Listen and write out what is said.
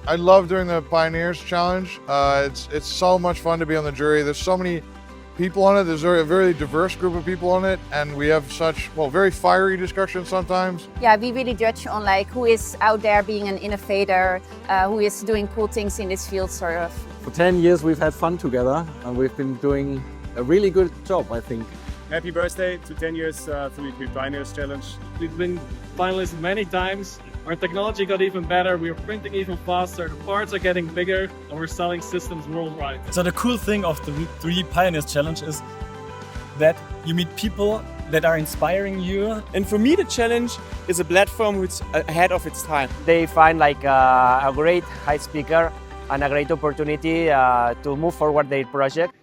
I love doing the Pioneers Challenge. It's so much fun to be on the jury. There's so many people on it. There's a very diverse group of people on it, and we have such, well, very fiery discussions sometimes. Yeah, we really judge on like who is out there being an innovator, who is doing cool things in this field, sort of. For 10 years we've had fun together, and we've been doing a really good job, I think. Happy birthday to 10 years through the Pioneers Challenge. We've been finalists many times. Our technology got even better, we are printing even faster, the parts are getting bigger, and we're selling systems worldwide. So the cool thing of the 3D Pioneers Challenge is that you meet people that are inspiring you. And for me, the challenge is a platform which ahead of its time. They find like a great high speaker and a great opportunity to move forward their project.